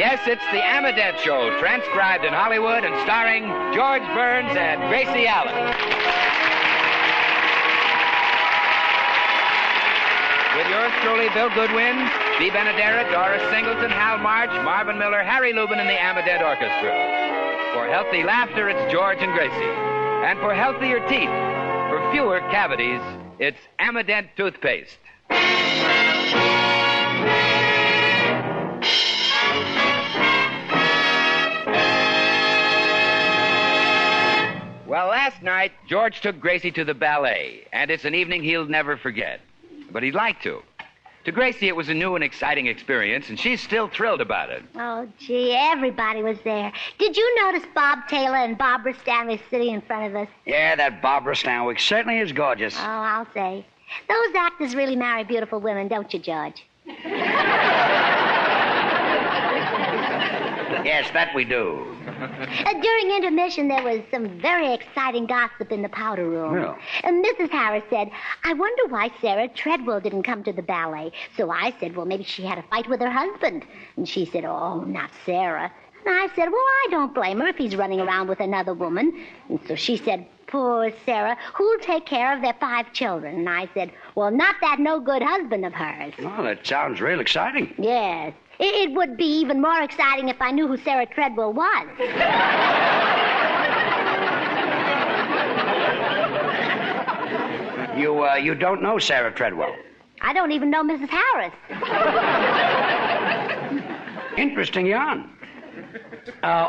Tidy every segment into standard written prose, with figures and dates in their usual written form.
Yes, it's the Amadette Show, transcribed in Hollywood and starring George Burns and Gracie Allen. With yours truly, Bill Goodwin, Bea Benaderet, Doris Singleton, Hal March, Marvin Miller, Harry Lubin, and the Amadette Orchestra. For healthy laughter, it's George and Gracie. And for healthier teeth, for fewer cavities, it's Amadette toothpaste. Well, last night, George took Gracie to the ballet, and it's an evening he'll never forget. But he'd like to. To Gracie, it was a new and exciting experience, and she's still thrilled about it. Oh, gee, everybody was there. Did you notice Bob Taylor and Barbara Stanwyck sitting in front of us? Yeah, that Barbara Stanwyck certainly is gorgeous. Oh, I'll say. Those actors really marry beautiful women, don't you, George? Yes, that we do. During intermission, there was some very exciting gossip in the powder room. Well. Mrs. Harris said, I wonder why Sarah Treadwell didn't come to the ballet. So I said, well, maybe she had a fight with her husband. And she said, oh, not Sarah. And I said, well, I don't blame her if he's running around with another woman. And so she said, poor Sarah, who'll take care of their 5 children? And I said, well, not that no-good husband of hers. Oh, that sounds real exciting. Yes. It would be even more exciting if I knew who Sarah Treadwell was. You don't know Sarah Treadwell? I don't even know Mrs. Harris. Interesting yarn.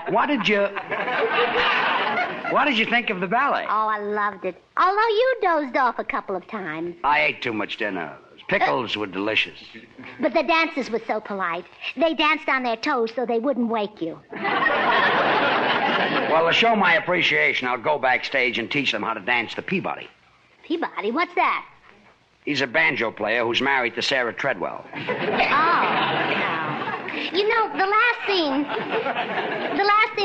What did you think of the ballet? Oh, I loved it. Although you dozed off a couple of times. I ate too much dinner. Pickles were delicious. But the dancers were so polite. They danced on their toes so they wouldn't wake you. Well, to show my appreciation, I'll go backstage and teach them how to dance the Peabody. Peabody? What's that? He's a banjo player who's married to Sarah Treadwell. Oh, no. You know, the last scene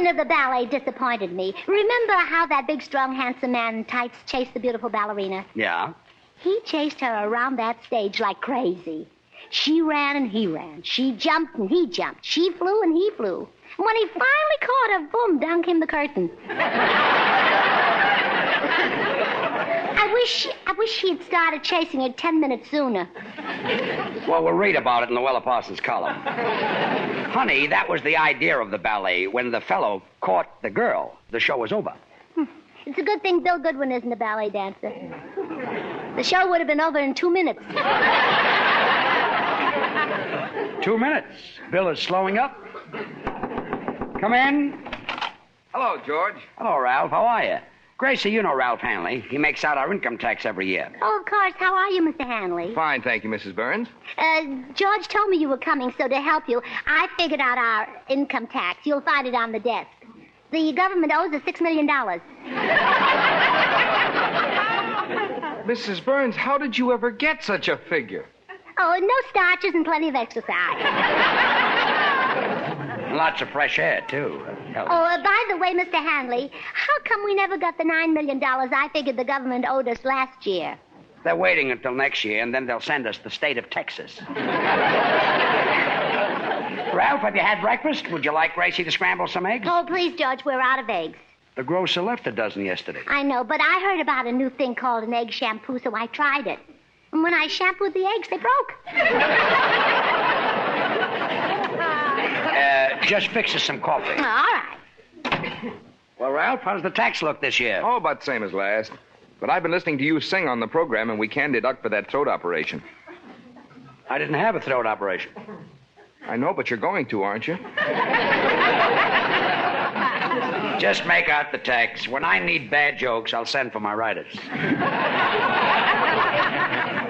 of the ballet disappointed me. Remember how that big, strong, handsome man in tights chased the beautiful ballerina? Yeah? He chased her around that stage like crazy. She ran and he ran. She jumped and he jumped. She flew and he flew. And when he finally caught her, boom, down came the curtain. I wish he had started chasing her 10 minutes sooner. Well, we'll read about it in Luella Parsons' column. Honey, that was the idea of the ballet. When the fellow caught the girl, the show was over. It's a good thing Bill Goodwin isn't a ballet dancer. The show would have been over in 2 minutes. 2 minutes. Bill is slowing up. Come in. Hello, George. Hello, Ralph. How are you? Gracie, you know Ralph Hanley. He makes out our income tax every year. Oh, of course. How are you, Mr. Hanley? Fine, thank you, Mrs. Burns. George told me you were coming, so to help you, I figured out our income tax. You'll find it on the desk. The government owes us $6 million. Mrs. Burns, how did you ever get such a figure? Oh, no starches and plenty of exercise. Lots of fresh air, too. By the way, Mr. Hanley, how come we never got the $9 million I figured the government owed us last year? They're waiting until next year, and then they'll send us the state of Texas. Ralph, have you had breakfast? Would you like Gracie to scramble some eggs? Oh, please, George, we're out of eggs. The grocer left a dozen yesterday. I know, but I heard about a new thing called an egg shampoo, so I tried it. And when I shampooed the eggs, they broke. Just fix us some coffee. All right. Well, Ralph, how does the tax look this year? Oh, about the same as last. But I've been listening to you sing on the program, and we can deduct for that throat operation. I didn't have a throat operation. I know, but you're going to, aren't you? Just make out the tax. When I need bad jokes, I'll send for my writers.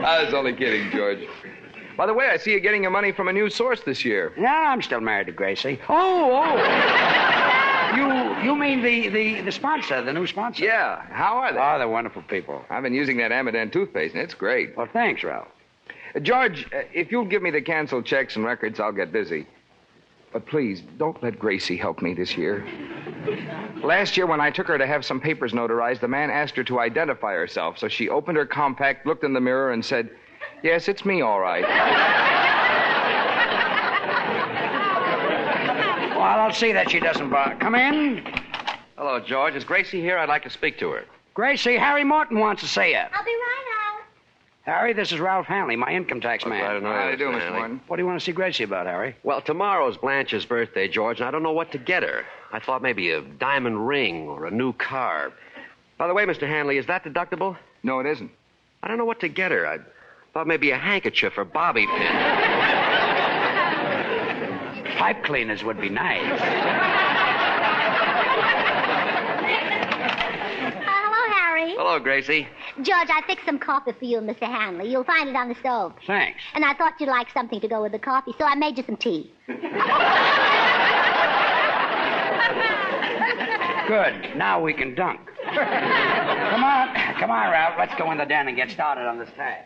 I was only kidding, George. By the way, I see you getting your money from a new source this year. No, I'm still married to Gracie. Oh. You mean the sponsor, the new sponsor? Yeah. How are they? Oh, they're wonderful people. I've been using that Amadette toothpaste, and it's great. Well, thanks, Ralph. George, if you'll give me the canceled checks and records, I'll get busy. But please, don't let Gracie help me this year. Last year, when I took her to have some papers notarized, the man asked her to identify herself. So she opened her compact, looked in the mirror, and said, "Yes, it's me, all right." Well, I'll see that she doesn't bother. Come in. Hello, George. Is Gracie here? I'd like to speak to her. Gracie, Harry Morton wants to see you. I'll be right out. Harry, this is Ralph Hanley, my income tax man. I don't know How do you do, Mr. Mr. Hanley. Morton? What do you want to see Gracie about, Harry? Well, tomorrow's Blanche's birthday, George, and I don't know what to get her. I thought maybe a diamond ring or a new car. By the way, Mr. Hanley, is that deductible? No, it isn't. I don't know what to get her. I thought maybe a handkerchief or bobby pin. Pipe cleaners would be nice. Hello, Harry. Hello, Gracie. George, I fixed some coffee for you and Mr. Hanley. You'll find it on the stove. Thanks. And I thought you'd like something to go with the coffee, so I made you some tea. Good. Now we can dunk. Come on, Ralph. Let's go in the den and get started on this task.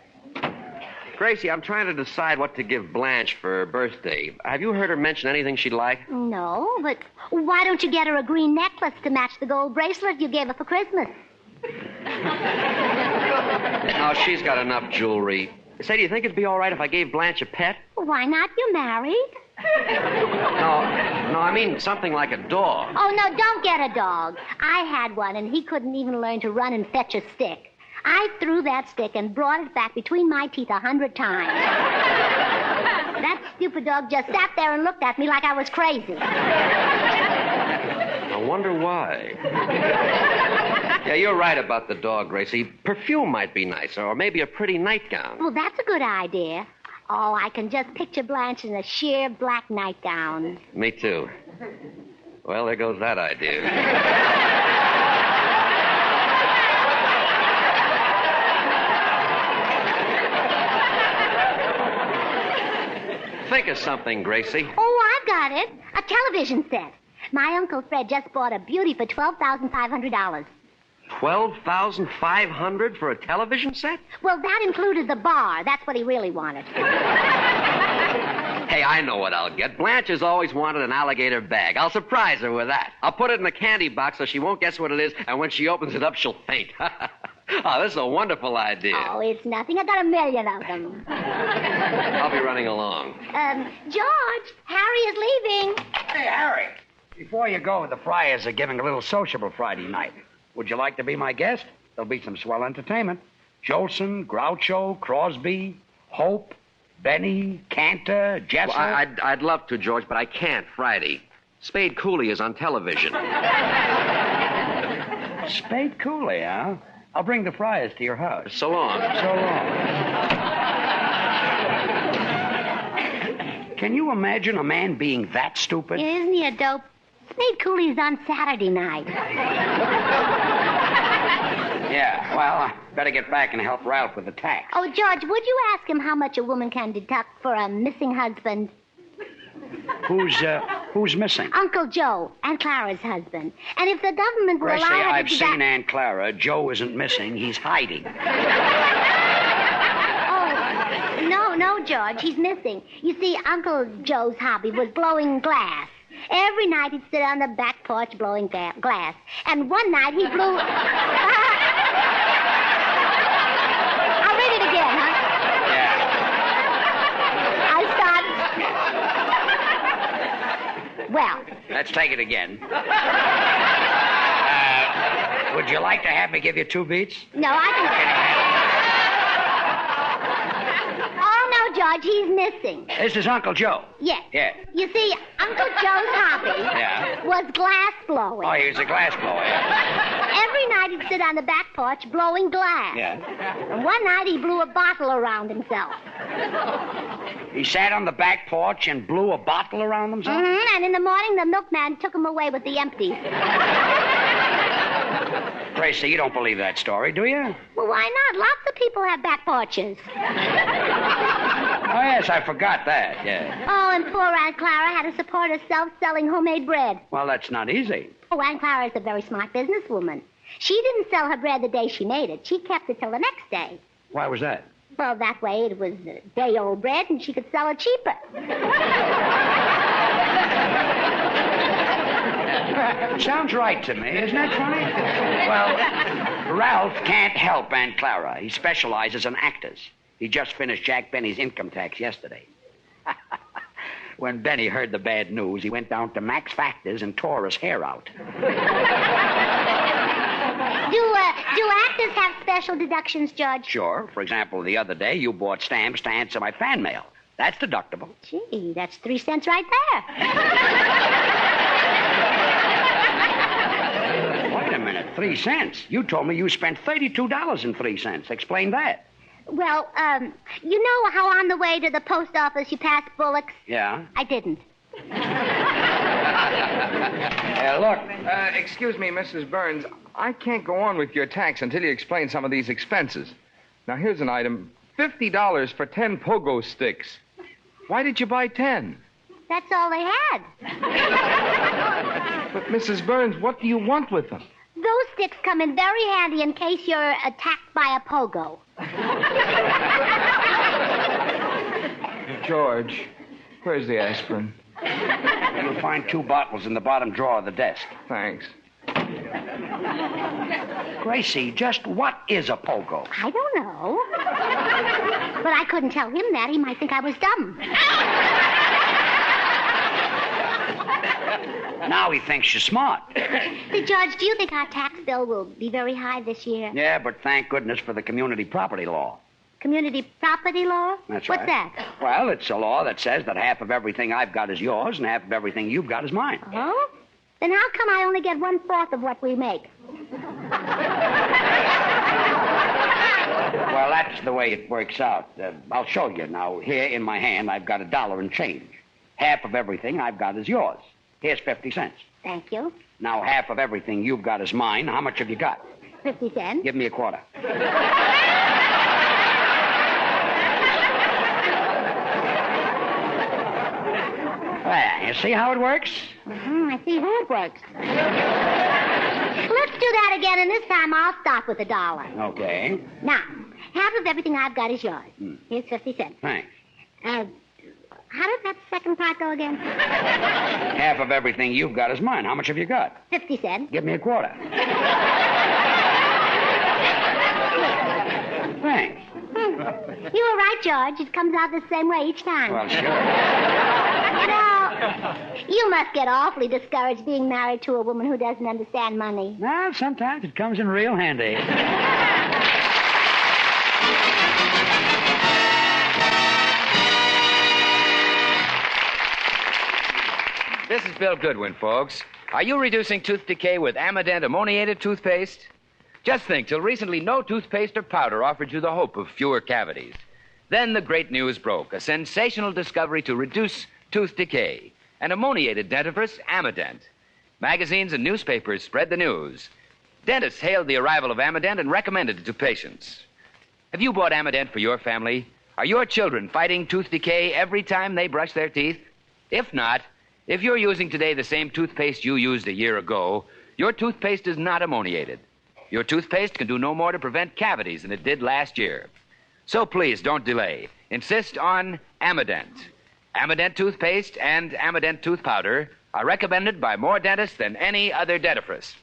Gracie, I'm trying to decide what to give Blanche for her birthday. Have you heard her mention anything she'd like? No, but why don't you get her a green necklace to match the gold bracelet you gave her for Christmas? No, she's got enough jewelry. Say, do you think it'd be all right if I gave Blanche a pet? Why not? You're married. No, I mean something like a dog. Oh, no, don't get a dog. I had one, and he couldn't even learn to run and fetch a stick. I threw that stick and brought it back between my teeth 100 times. That stupid dog just sat there and looked at me like I was crazy. I wonder why. Yeah, you're right about the dog, Gracie. Perfume might be nicer, or maybe a pretty nightgown. Well, that's a good idea. Oh, I can just picture Blanche in a sheer black nightgown. Me too. Well, there goes that idea. Think of something, Gracie. Oh, I've got it. A television set. My Uncle Fred just bought a beauty for $12,500. $12,500 for a television set? Well, that included the bar. That's what he really wanted. Hey, I know what I'll get. Blanche has always wanted an alligator bag. I'll surprise her with that. I'll put it in a candy box so she won't guess what it is, and when she opens it up, she'll faint. Oh, this is a wonderful idea. Oh, it's nothing. I got 1 million of them. I'll be running along. George, Harry is leaving. Hey, Harry. Before you go, the Friars are giving a little sociable Friday night. Would you like to be my guest? There'll be some swell entertainment. Jolson, Groucho, Crosby, Hope, Benny, Cantor, Jesser. Well, I'd love to, George, but I can't Friday. Spade Cooley is on television. Spade Cooley, huh? I'll bring the Friars to your house. So long. So long. Can you imagine a man being that stupid? Isn't he a dope? Spade Cooley's on Saturday night. Yeah, well, I better get back and help Ralph with the tax. Oh, George, would you ask him how much a woman can deduct for a missing husband? Who's missing? Uncle Joe, Aunt Clara's husband. And if the government will Gracie, allow her I've to seen Aunt Clara. Joe isn't missing. He's hiding. Oh, no, George, he's missing. You see, Uncle Joe's hobby was blowing glass. Every night he'd sit on the back porch blowing glass. And one night he blew... I'll read it again, huh? Yeah. I started... Well, Let's take it again. Would you like to have me give you 2 beats? no, I can... Oh, no, George, he's missing. This is Uncle Joe. Yes. Yeah. You see, Uncle Joe's hobby Yeah. was glass blowing. Oh, he's a glass blower. Yeah. Every night he'd sit on the back porch blowing glass. Yeah. And one night he blew a bottle around himself. He sat on the back porch and blew a bottle around himself? Mm-hmm. And in the morning, the milkman took him away with the empties. Gracie, you don't believe that story, do you? Well, why not? Lots of people have back porches. Oh, yes, I forgot that, yeah. Oh, and poor Aunt Clara had to support herself selling homemade bread. Well, that's not easy. Oh, Aunt Clara is a very smart businesswoman. She didn't sell her bread the day she made it. She kept it till the next day. Why was that? Well, that way it was day-old bread, and she could sell it cheaper. Sounds right to me. Isn't that funny? Well, Ralph can't help Aunt Clara. He specializes in actors. He just finished Jack Benny's income tax yesterday. When Benny heard the bad news, he went down to Max Factor's and tore his hair out. Do actors have special deductions, Judge? Sure. For example, the other day, you bought stamps to answer my fan mail. That's deductible. Gee, that's 3 cents right there. Wait a minute, 3 cents? You told me you spent $32.03. Explain that. Well, you know how on the way to the post office you passed Bullock's? Yeah? I didn't. Look. Excuse me, Mrs. Burns. I can't go on with your tax until you explain some of these expenses. Now, here's an item. $50 for 10 pogo sticks. Why did you buy 10? That's all they had. But, Mrs. Burns, what do you want with them? Those sticks come in very handy in case you're attacked by a pogo. George, where's the aspirin? You'll find 2 bottles in the bottom drawer of the desk. Thanks. Gracie, just what is a pogo? I don't know. But I couldn't tell him that. He might think I was dumb. Now he thinks you're smart. Say, Judge, do you think our tax bill will be very high this year? Yeah, but thank goodness for the community property law. Community property law? That's What's right. that? Well, it's a law that says that half of everything I've got is yours and half of everything you've got is mine. Oh? Then how come I only get 1/4 of what we make? Well, that's the way it works out. I'll show you. Now, here in my hand, I've got $1 and change. Half of everything I've got is yours. Here's 50 cents. Thank you. Now, half of everything you've got is mine. How much have you got? 50 cents. Give me a quarter. There, you see how it works? I see how it works. Let's do that again, and this time I'll start with $1. Okay. Now, half of everything I've got is yours. Here's 50 cents. Thanks. How did that second part go again? Half of everything you've got is mine. How much have you got? 50 cents. Give me a quarter. Thanks. You were right, George. It comes out the same way each time. Well, sure. You know, you must get awfully discouraged being married to a woman who doesn't understand money. Well, sometimes it comes in real handy. This is Bill Goodwin, folks. Are you reducing tooth decay with Amident ammoniated toothpaste? Just think, till recently, no toothpaste or powder offered you the hope of fewer cavities. Then the great news broke, a sensational discovery to reduce tooth decay, an ammoniated dentifrice, Amident. Magazines and newspapers spread the news. Dentists hailed the arrival of Amident and recommended it to patients. Have you bought Amident for your family? Are your children fighting tooth decay every time they brush their teeth? If not, if you're using today the same toothpaste you used a year ago, your toothpaste is not ammoniated. Your toothpaste can do no more to prevent cavities than it did last year. So please don't delay. Insist on Amident. Amident toothpaste and Amident tooth powder are recommended by more dentists than any other dentifrice.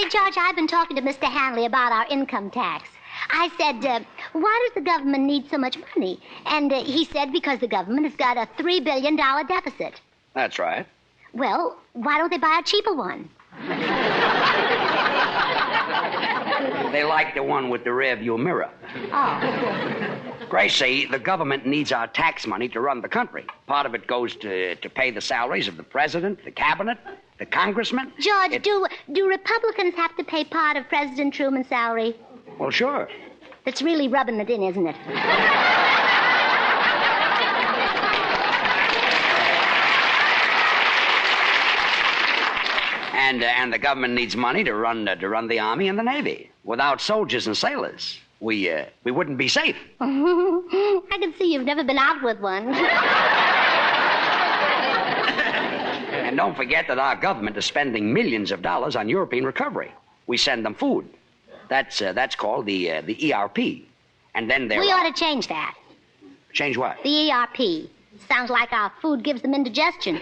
George, I've been talking to Mr. Hanley about our income tax. I said, why does the government need so much money? And he said because the government has got a $3 billion deficit. That's right. Well, why don't they buy a cheaper one? They like the one with the rearview mirror. Oh. Gracie, the government needs our tax money to run the country. Part of it goes to pay the salaries of the president, the cabinet, the congressmen. George, do Republicans have to pay part of President Truman's salary? Well, sure. That's really rubbing it in, isn't it? And the government needs money to run the Army and the Navy. Without soldiers and sailors, we wouldn't be safe. I can see you've never been out with one. And don't forget that our government is spending millions of dollars on European recovery. We send them food. That's called the ERP. And then we ought to change that. Change what? The ERP. Sounds like our food gives them indigestion.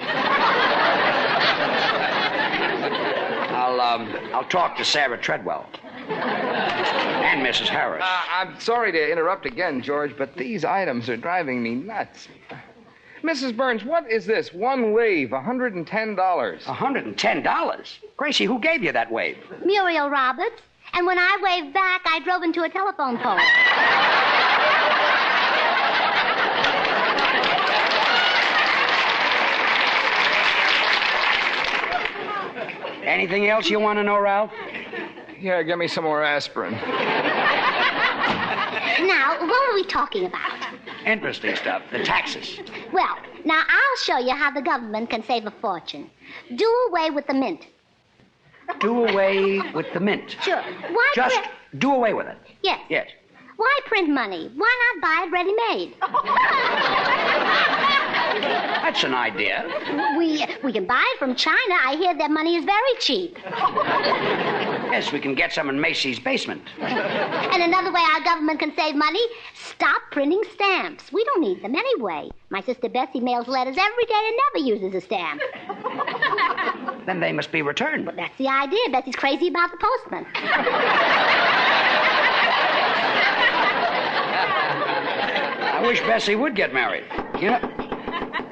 I'll talk to Sarah Treadwell. And Mrs. Harris. I'm sorry to interrupt again, George, but these items are driving me nuts. Mrs. Burns, what is this? One wave, $110. $110? Gracie, who gave you that wave? Muriel Roberts. And when I waved back, I drove into a telephone pole. Anything else you want to know, Ralph? Yeah, give me some more aspirin. Now, what were we talking about? Interesting stuff. The taxes. Well, now I'll show you how the government can save a fortune. Do away with the mint. Do away with the mint. Sure. Why Just do away with it. Yes. Yes. Why print money? Why not buy it ready-made? That's an idea. We can buy it from China. I hear their money is very cheap. Yes, we can get some in Macy's basement. And another way our government can save money, stop printing stamps. We don't need them anyway. My sister Bessie mails letters every day and never uses a stamp. Then they must be returned. Well, that's the idea. Bessie's crazy about the postman. I wish Bessie would get married. You know,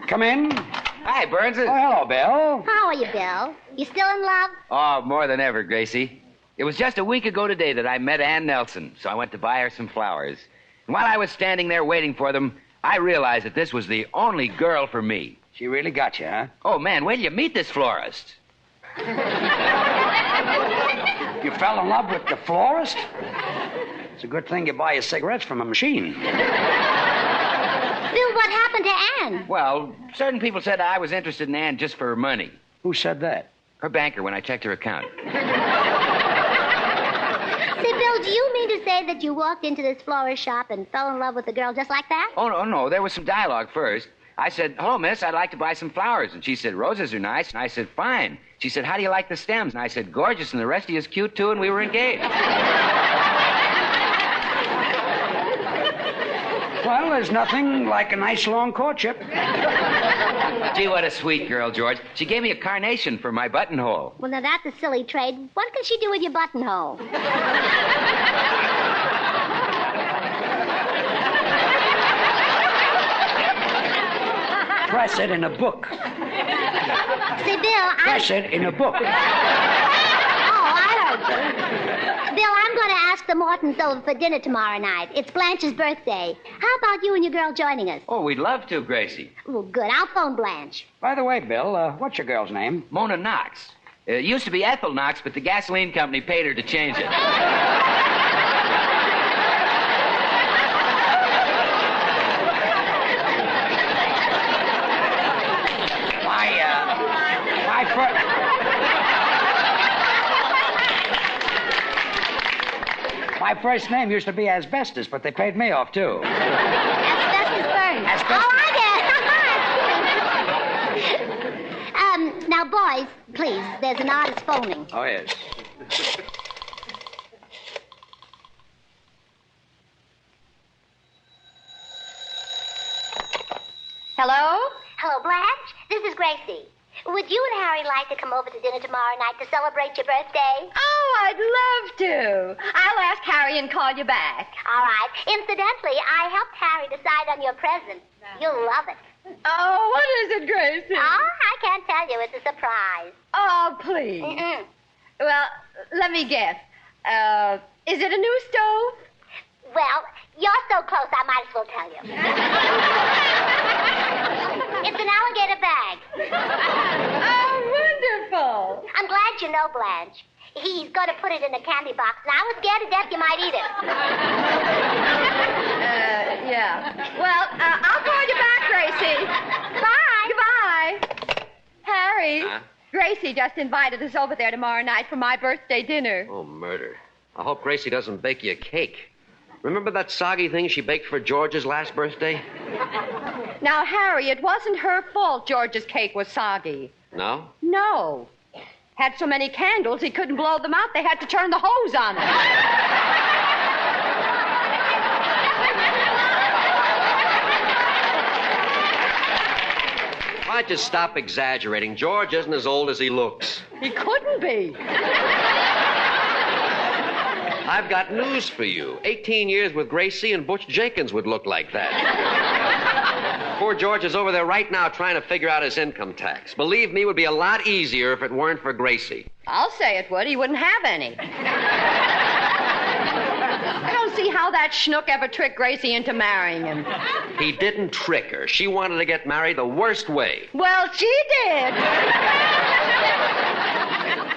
come in. Hi, Burns. Oh, hello, Bill. How are you, Bill? You still in love? Oh, more than ever, Gracie. It was just a week ago today that I met Ann Nelson, so I went to buy her some flowers. And while I was standing there waiting for them, I realized that this was the only girl for me. She really got you, huh? Oh, man, wait till you meet this florist. You fell in love with the florist? It's a good thing you buy your cigarettes from a machine. Bill, what happened to Ann? Well, certain people said I was interested in Ann just for her money. Who said that? Her banker when I checked her account. Say, Bill, do you mean to say that you walked into this florist shop and fell in love with the girl just like that? Oh, no. There was some dialogue first. I said, hello, miss, I'd like to buy some flowers. And she said, roses are nice. And I said, fine. She said, how do you like the stems? And I said, gorgeous. And the rest of you is cute, too. And we were engaged. Well, there's nothing like a nice long courtship. Gee, what a sweet girl, George. She gave me a carnation for my buttonhole. Well, now that's a silly trade. What can she do with your buttonhole? Press it in a book. Say, Bill, Press it in a book. Oh, I heard you. Bill, I'm going to ask the Mortons over for dinner tomorrow night. It's Blanche's birthday. How about you and your girl joining us? Oh, we'd love to, Gracie. Oh, good. I'll phone Blanche. By the way, Bill, what's your girl's name? Mona Knox. It used to be Ethel Knox, but the gasoline company paid her to change it. My first name used to be Asbestos, but they paid me off, too. Asbestos Burns. Asbestos. Oh, I get it. Now, boys, please, there's an artist phoning. Oh, yes. Hello? Hello, Blanche. This is Gracie. Would you and Harry like to come over to dinner tomorrow night to celebrate your birthday? Oh, I'd love to. I'll ask Harry and call you back. All right. Incidentally, I helped Harry decide on your present. You'll love it. Oh, what is it, Gracie? Oh, I can't tell you. It's a surprise. Oh, please. Mm-mm. Well, let me guess. Is it a new stove? Well, you're so close, I might as well tell you. It's an alligator bag. Oh, wonderful. you know, Blanche, he's going to put it in a candy box, and I was scared to death you might eat it. Yeah. Well, I'll call you back, Gracie. Bye. Goodbye. Harry, Huh? Gracie just invited us over there tomorrow night for my birthday dinner. Oh, murder. I hope Gracie doesn't bake you a cake. Remember that soggy thing she baked for George's last birthday? Now, Harry, it wasn't her fault George's cake was soggy. No? No. Had so many candles he couldn't blow them out. They had to turn the hose on them. Why don't you stop exaggerating? George isn't as old as he looks. He couldn't be. I've got news for you. 18 years with Gracie and Butch Jenkins would look like that. Poor George is over there right now trying to figure out his income tax. Believe me, it would be a lot easier if it weren't for Gracie. I'll say it would. He wouldn't have any. I don't see how that schnook ever tricked Gracie into marrying him. He didn't trick her. She wanted to get married the worst way. Well, she did.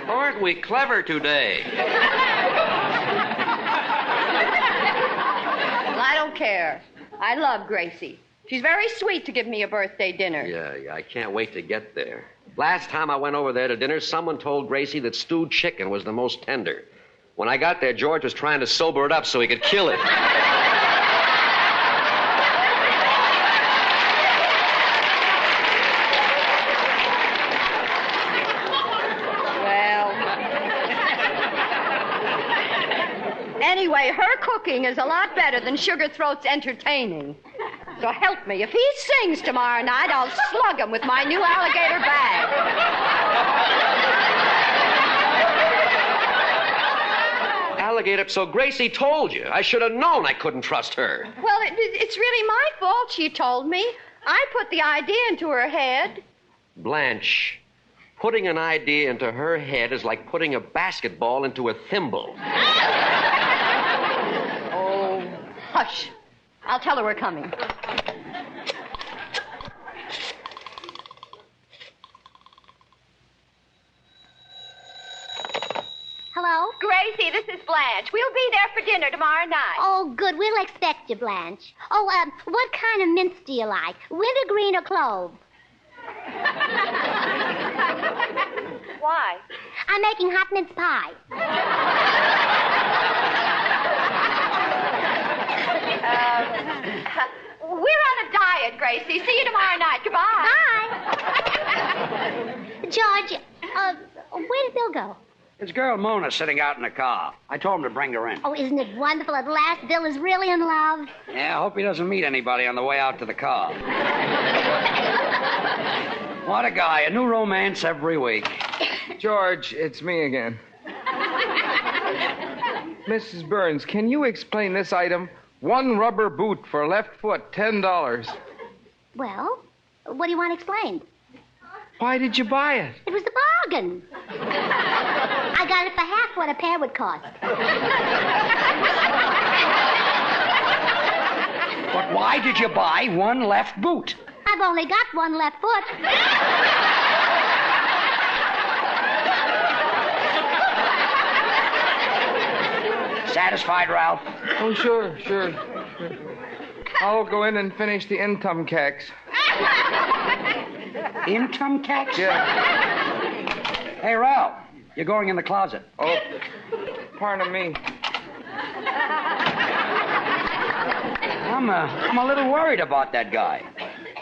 Aren't we clever today? Well, I don't care. I love Gracie. She's very sweet to give me a birthday dinner. Yeah, I can't wait to get there. Last time I went over there to dinner, someone told Gracie that stewed chicken was the most tender. When I got there, George was trying to sober it up so he could kill it. Well. Anyway, her cooking is a lot better than Sugar Throat's entertaining. So help me. If he sings tomorrow night, I'll slug him with my new alligator bag. Alligator, so Gracie told you. I should have known I couldn't trust her. Well, it's really my fault, she told me. I put the idea into her head. Blanche, putting an idea into her head is like putting a basketball into a thimble. Oh, hush. I'll tell her we're coming. Hello? Gracie, this is Blanche. We'll be there for dinner tomorrow night. Oh, good. We'll expect you, Blanche. Oh, what kind of mince do you like? Wintergreen or clove? Why? I'm making hot mince pie. We're on a diet, Gracie. See you tomorrow night. Goodbye. Bye. George, where did Bill go? His girl Mona sitting out in the car. I told him to bring her in. Oh, isn't it wonderful? At last, Bill is really in love. Yeah, I hope he doesn't meet anybody on the way out to the car. What a guy. A new romance every week. George, it's me again. Mrs. Burns, can you explain this item? One rubber boot for left foot, $10. Well, what do you want explained? Why did you buy it? It was the bargain. I got it for half what a pair would cost. But why did you buy one left boot? I've only got one left foot. Satisfied, Ralph? Oh, sure. I'll go in and finish the income tax. Income tax? Yeah. Hey, Ralph, you're going in the closet. Oh, pardon me. I'm a little worried about that guy.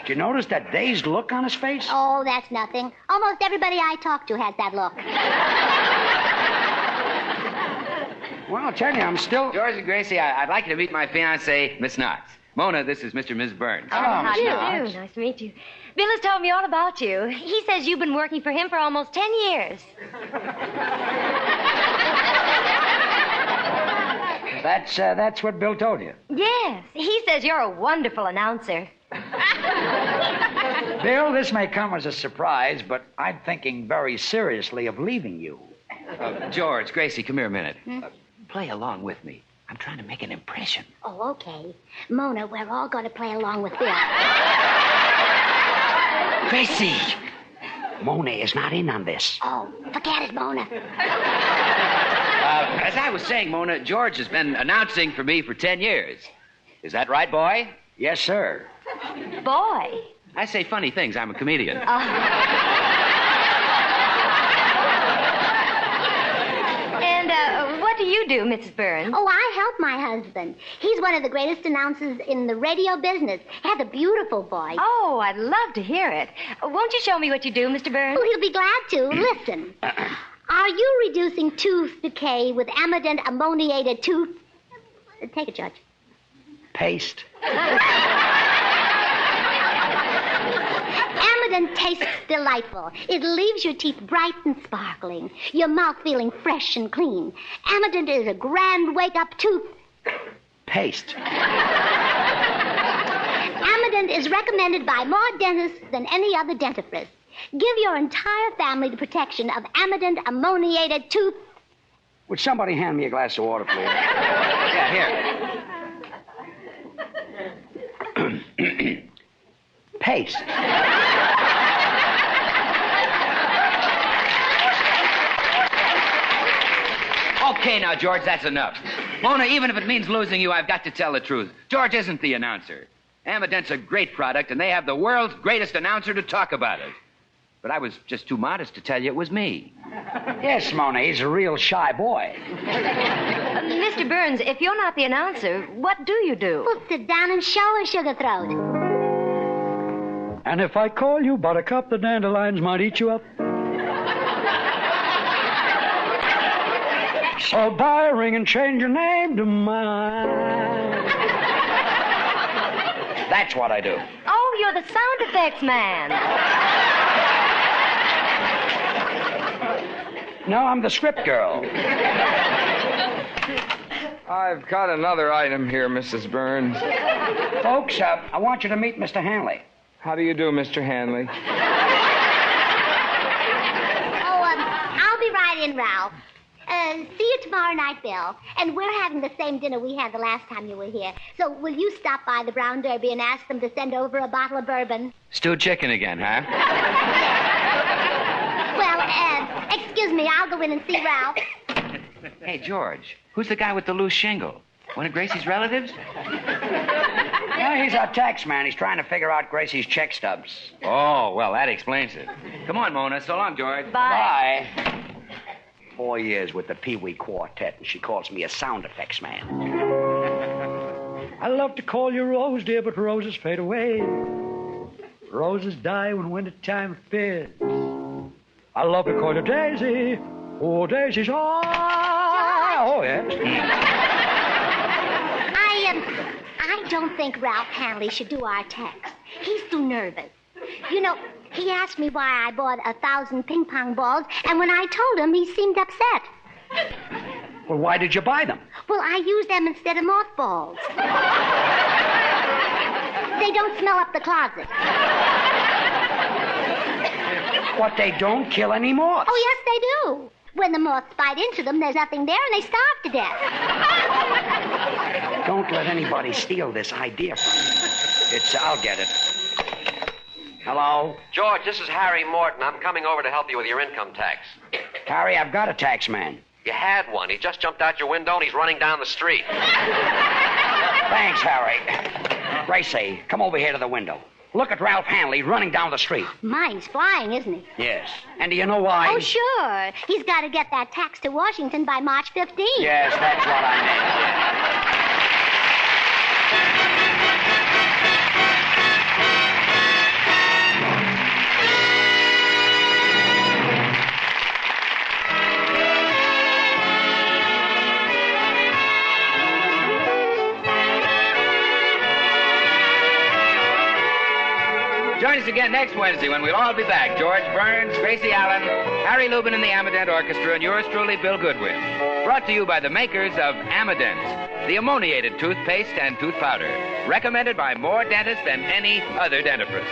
Did you notice that dazed look on his face? Oh, that's nothing. Almost everybody I talk to has that look. Well, I'll tell you, I'm still... George and Gracie, I'd like you to meet my fiancée, Miss Knox. Mona, this is Mr. and Ms. Burns. How do you do? Nice to meet you. Bill has told me all about you. He says you've been working for him for almost 10 years. That's what Bill told you. Yes. He says you're a wonderful announcer. Bill, this may come as a surprise, but I'm thinking very seriously of leaving you. George, Gracie, come here a minute. Play along with me. I'm trying to make an impression. Oh, okay. Mona, we're all going to play along with Bill. Gracie! Mona is not in on this. Oh, forget it, Mona. As I was saying, Mona, George has been announcing for me for 10 years. Is that right, boy? Yes, sir. Boy. I say funny things. I'm a comedian. And what do you do, Mrs. Burns? Oh, I help my husband. He's one of the greatest announcers in the radio business. He has a beautiful voice. Oh, I'd love to hear it. Won't you show me what you do, Mr. Burns? Oh, he'll be glad to. Listen. Are you reducing tooth decay with Amident ammoniated tooth? Take it, Judge. Paste. Amident tastes delightful. It leaves your teeth bright and sparkling, your mouth feeling fresh and clean. Amident is a grand wake-up tooth. Paste. Amident is recommended by more dentists than any other dentifrice. Give your entire family the protection of Amident ammoniated tooth. Would somebody hand me a glass of water, please? Yeah, here. Paste. Okay, now, George, that's enough. Mona, even if it means losing you, I've got to tell the truth. George isn't the announcer. Amident's a great product, and they have the world's greatest announcer to talk about it. But I was just too modest to tell you it was me. Yes, Mona, he's a real shy boy. Mr. Burns, if you're not the announcer, what do you do? Well, sit down and show her, Sugar Throat. And if I call you Buttercup, the dandelions might eat you up. So buy a ring and change your name to mine. That's what I do. Oh, you're the sound effects man. No, I'm the script girl. I've got another item here, Mrs. Burns. Folks, I want you to meet Mr. Hanley. How do you do, Mr. Hanley? Oh, I'll be right in, Ralph. See you tomorrow night, Bill. And we're having the same dinner we had the last time you were here. So will you stop by the Brown Derby and ask them to send over a bottle of bourbon? Stewed chicken again, huh? Well, excuse me, I'll go in and see Ralph. Hey, George, who's the guy with the loose shingle? One of Gracie's relatives? Yeah, he's our tax man. He's trying to figure out Gracie's check stubs. Oh, well, that explains it. Come on, Mona. So long, George. Bye. 4 years with the Pee Wee Quartet, and she calls me a sound effects man. I love to call you Rose, dear, but roses fade away. Roses die when wintertime appears. I love to call you Daisy. Oh, Daisy's oh, yes. I don't think Ralph Hanley should do our text. He's too nervous. You know, he asked me why I bought 1,000 ping pong balls, and when I told him, he seemed upset. Well, why did you buy them? Well, I used them instead of mothballs. They don't smell up the closet. What, they don't kill any moths? Oh, yes, they do. When the moths bite into them, there's nothing there, and they starve to death. Don't let anybody steal this idea from you. I'll get it. Hello? George, this is Harry Morton. I'm coming over to help you with your income tax. Harry, I've got a tax man. You had one. He just jumped out your window and he's running down the street. Thanks, Harry. Gracie, come over here to the window. Look at Ralph Hanley running down the street. Mine's flying, isn't he? Yes. And do you know why? Oh, sure. He's got to get that tax to Washington by March 15th. Yes, that's what I meant. Join us again next Wednesday when we'll all be back. George Burns, Gracie Allen, Harry Lubin and the Amident Orchestra, and yours truly, Bill Goodwin. Brought to you by the makers of Amident, the ammoniated toothpaste and tooth powder. Recommended by more dentists than any other dentifrice.